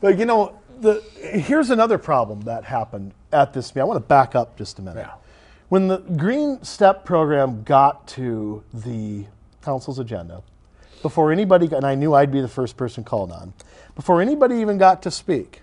But here's another problem that happened at this meeting. I want to back up just a minute. Yeah. When the Green Step program got to the council's agenda, before anybody, and I knew I'd be the first person called on, before anybody even got to speak,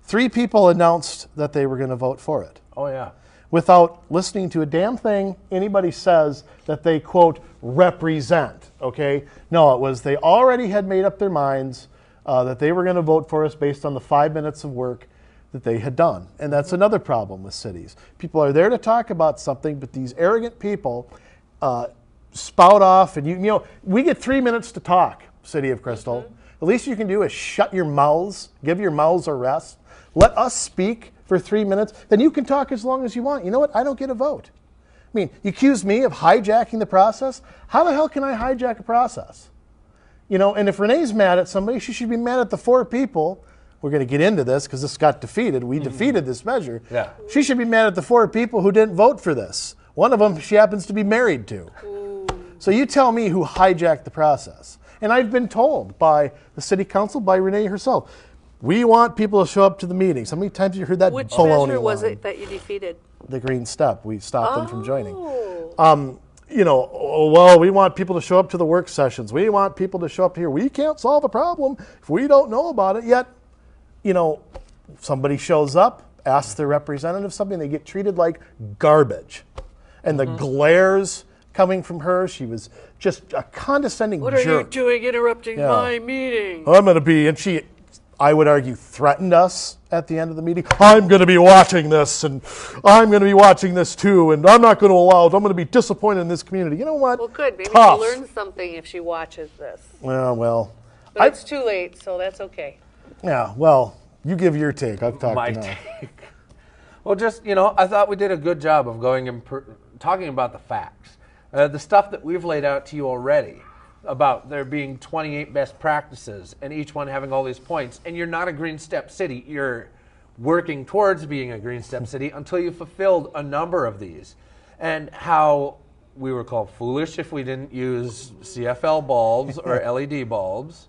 3 people announced that they were going to vote for it. Oh, yeah. Without listening to a damn thing anybody says that they, quote, represent, okay? No, it was they already had made up their minds that they were going to vote for us based on the 5 minutes of work that they had done. And that's another problem with cities. People are there to talk about something, but these arrogant people spout off, and we get 3 minutes to talk, City of Crystal. The least you can do is shut your mouths, give your mouths a rest, let us speak for 3 minutes, then you can talk as long as you want. You know what? I don't get a vote. I mean, you accuse me of hijacking the process. How the hell can I hijack a process? And if Renee's mad at somebody, she should be mad at the 4 people. We're going to get into this because this got defeated. We defeated this measure. Yeah. She should be mad at the 4 people who didn't vote for this. One of them she happens to be married to. So you tell me who hijacked the process. And I've been told by the city council, by Renee herself, we want people to show up to the meetings. How many times have you heard that Which baloney measure was line? it that you defeated? The Green Step. We stopped them from joining. Oh. Well, we want people to show up to the work sessions. We want people to show up here. We can't solve a problem if we don't know about it. Yet, somebody shows up, asks their representative something, they get treated like garbage. And the glares coming from her, she was just a condescending jerk. What are you doing interrupting my meeting? I'm going to be, and she, I would argue, threatened us at the end of the meeting. I'm going to be watching this, and I'm going to be watching this too, and I'm not going to allow it. I'm going to be disappointed in this community. You know what? Well, good. Maybe Tough. she'll learn something if she watches this. Well. But it's too late, so that's okay. Yeah, well, you give your take. I've talked My enough. take. Well, just, I thought we did a good job of going and talking about the facts. The stuff that we've laid out to you already about there being 28 best practices and each one having all these points. And you're not a Green Step city. You're working towards being a Green Step city until you've fulfilled a number of these. And how we were called foolish if we didn't use CFL bulbs or LED bulbs.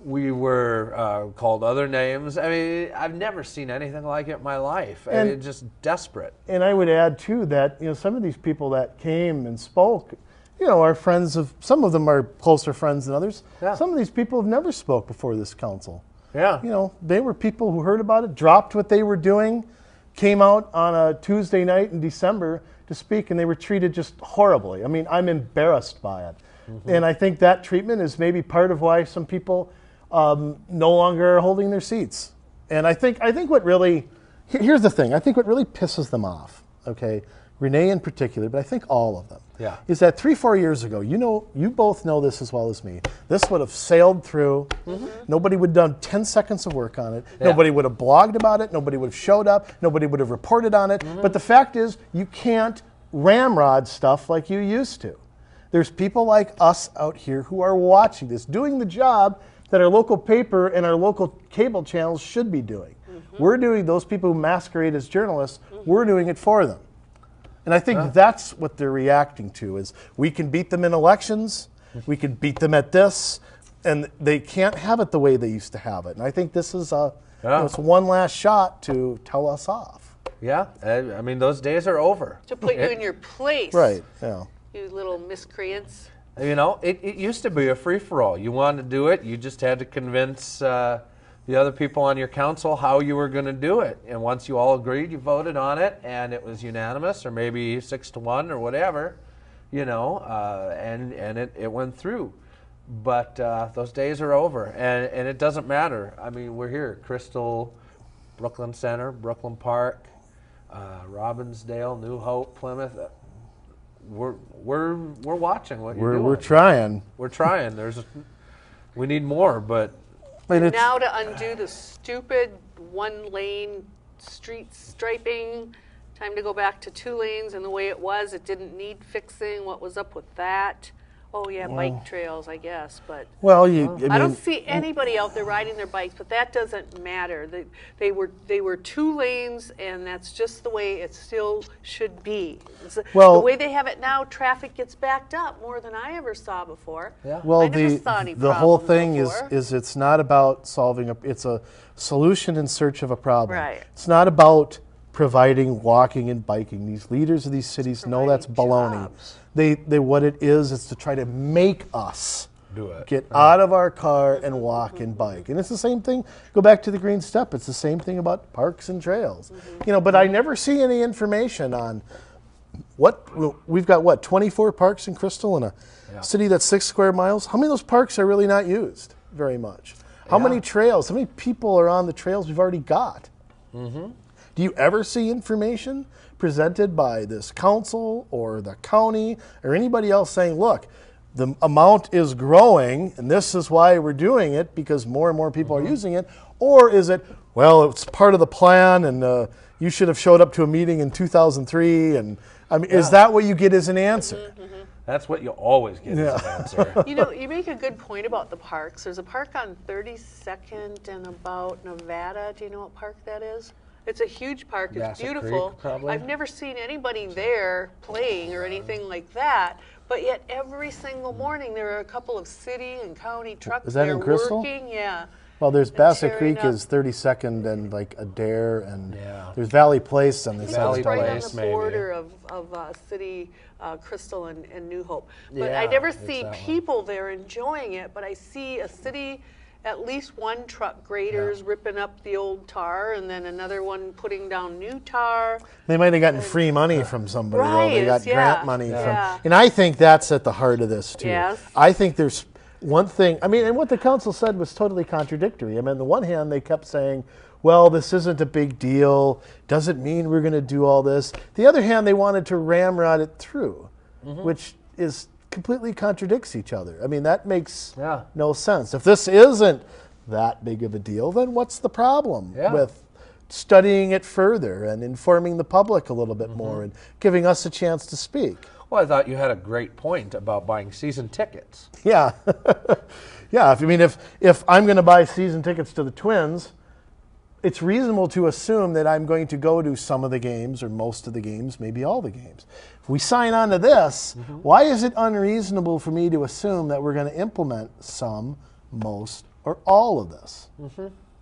We were called other names. I mean, I've never seen anything like it in my life. I mean, just desperate. And I would add, too, that some of these people that came and spoke, are friends of, some of them are closer friends than others. Yeah. Some of these people have never spoke before this council. Yeah. They were people who heard about it, dropped what they were doing, came out on a Tuesday night in December to speak, and they were treated just horribly. I mean, I'm embarrassed by it. And I think that treatment is maybe part of why some people no longer are holding their seats. And I think what really, here's the thing, I think what really pisses them off, okay, Renee in particular, but I think all of them, is that 3-4 years ago, you both know this as well as me, this would have sailed through, nobody would have done 10 seconds of work on it, nobody would have blogged about it, nobody would have showed up, nobody would have reported on it, but the fact is, you can't ramrod stuff like you used to. There's people like us out here who are watching this, doing the job that our local paper and our local cable channels should be doing. We're doing, those people who masquerade as journalists, we're doing it for them. And I think that's what they're reacting to, is we can beat them in elections, we can beat them at this, and they can't have it the way they used to have it. And I think this is it's one last shot to tell us off. Yeah, I mean, those days are over. To put you in your place. Right, yeah. You little miscreants. It used to be a free-for-all. You wanted to do it, you just had to convince the other people on your council how you were going to do it. And once you all agreed, you voted on it, and it was unanimous, or maybe 6-1 or whatever, and it went through. But those days are over, and it doesn't matter. I mean, we're here, Crystal, Brooklyn Center, Brooklyn Park, Robbinsdale, New Hope, Plymouth. We're watching what you're doing. We're trying. We're trying. We need more, but. And now to undo the stupid one-lane street striping, time to go back to 2 lanes and the way it was. It didn't need fixing. What was up with that? Oh yeah, bike trails, I guess, but Well, I don't see anybody out there riding their bikes. But that doesn't matter. They were 2 lanes, and that's just the way it still should be. Well, the way they have it now, traffic gets backed up more than I ever saw before. Yeah. well, I never saw any the whole problem thing before. is it's not about solving it's a solution in search of a problem. Right. It's not about providing walking and biking. These leaders of these cities know that's baloney. jobs. They what it is to try to make us Do it. get out of our car and walk and bike. And it's the same thing. Go back to the green step. It's the same thing about parks and trails. But I never see any information on we've got 24 parks in Crystal in a city that's 6 square miles. How many of those parks are really not used very much? How many trails? How many people are on the trails we've already got? Do you ever see information presented by this council or the county or anybody else saying, look, the amount is growing and this is why we're doing it because more and more people are using it? Or is it, well, it's part of the plan and you should have showed up to a meeting in 2003? And I mean, is that what you get as an answer? That's what you always get as an answer. You make a good point about the parks. There's a park on 32nd and about Nevada. Do you know what park that is? It's a huge park. It's Bassett beautiful. Creek, probably? I've never seen anybody there playing or anything like that. But yet every single morning there are a couple of city and county trucks Is that there in Crystal? working. Yeah. Well, there's Bassett tearing Creek up. is 32nd and like Adair and Yeah. there's Valley Place and I there's think Valley it's right Place, on the maybe. border of city, Crystal and New Hope. But Yeah, I never it's see that one. people there enjoying it, but I see a city, at least one truck graders ripping up the old tar and then another one putting down new tar. They might have gotten free money from somebody, though. They Right, got yeah, grant money yeah. from. And I think that's at the heart of this, too. Yes. I think there's one thing, and what the council said was totally contradictory. I mean, on the one hand, they kept saying, well, this isn't a big deal, doesn't mean we're going to do all this. The other hand, they wanted to ramrod it through, which is completely contradicts each other. I mean, that makes no sense. If this isn't that big of a deal, then what's the problem with studying it further and informing the public a little bit more and giving us a chance to speak? Well, I thought you had a great point about buying season tickets. Yeah. Yeah, if I'm going to buy season tickets to the Twins, it's reasonable to assume that I'm going to go to some of the games or most of the games, maybe all the games. If we sign on to this, why is it unreasonable for me to assume that we're going to implement some, most, or all of this?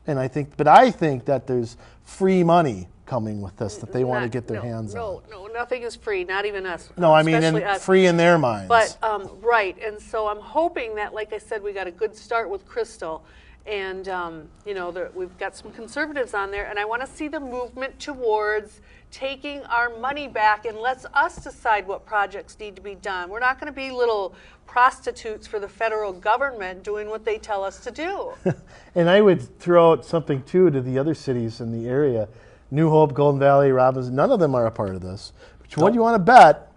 And I think that there's free money coming with this that they want to get their hands on. No, nothing is free, not even us. No, I mean especially us. free in their minds. But, right, and so I'm hoping that, like I said, we got a good start with Crystal. And, we've got some conservatives on there, and I want to see the movement towards taking our money back and lets us decide what projects need to be done. We're not going to be little prostitutes for the federal government doing what they tell us to do. And I would throw out something, too, to the other cities in the area. New Hope, Golden Valley, Robbins, none of them are a part of this. But what do you want to bet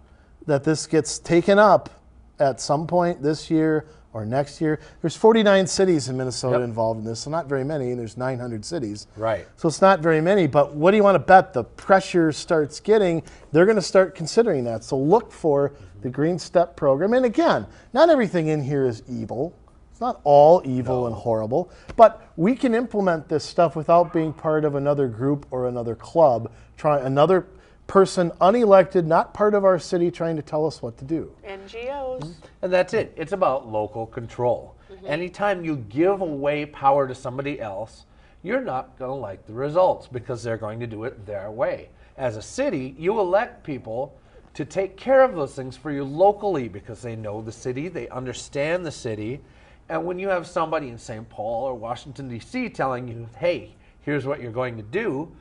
that this gets taken up at some point this year or next year? There's 49 cities in Minnesota involved in this, so not very many. There's 900 cities. Right. So it's not very many, but what do you want to bet the pressure starts getting? They're going to start considering that. So look for the Green Step program. And again, not everything in here is evil. It's not all evil and horrible, but we can implement this stuff without being part of another group or another club, another person unelected, not part of our city, trying to tell us what to do. NGOs. And that's it. It's about local control. Anytime you give away power to somebody else, you're not going to like the results because they're going to do it their way. As a city, you elect people to take care of those things for you locally because they know the city, they understand the city. And when you have somebody in St. Paul or Washington, D.C. telling you, hey, here's what you're going to do,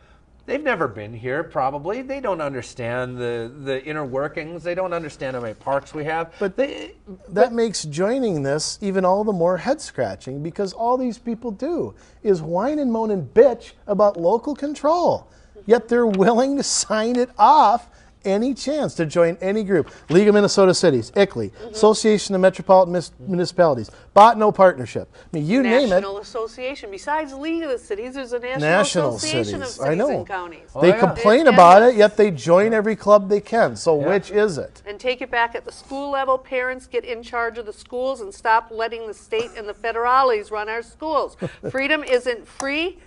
they've never been here, probably. They don't understand the inner workings. They don't understand how many parks we have. But that makes joining this even all the more head-scratching because all these people do is whine and moan and bitch about local control. Yet they're willing to sign it off any chance to join any group, League of Minnesota Cities, ICLEI, Association of Metropolitan Municipalities, Botno Partnership, I mean, you name it. National Association. Besides League of the Cities, there's a National Association of Cities I know. and Counties. They yeah. complain about it, yet they join every club they can. So which is it? And take it back at the school level. Parents get in charge of the schools and stop letting the state and the federales run our schools. Freedom isn't free.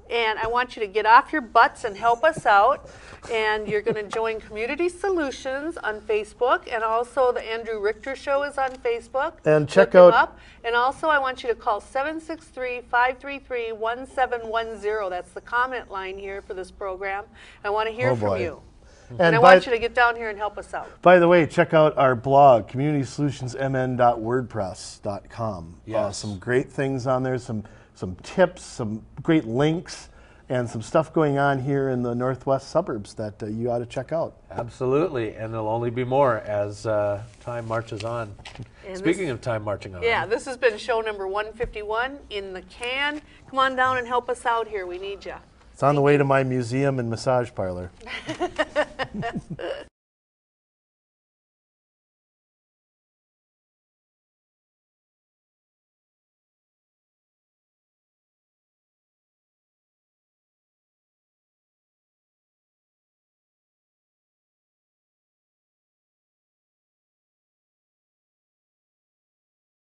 And I want you to get off your butts and help us out. And you're going to join Community Solutions on Facebook. And also the Andrew Richter Show is on Facebook. And check Look him out... up. And also I want you to call 763-533-1710. That's the comment line here for this program. I want to hear from you. And I want you to get down here and help us out. By the way, check out our blog, communitysolutionsmn.wordpress.com. Yes. Some great things on there, some tips, some great links, and some stuff going on here in the northwest suburbs that you ought to check out. Absolutely, and there'll only be more as time marches on. And Speaking of time marching on. Yeah, this has been show number 151 in the can. Come on down and help us out here. We need you. It's on the way to my museum and massage parlor.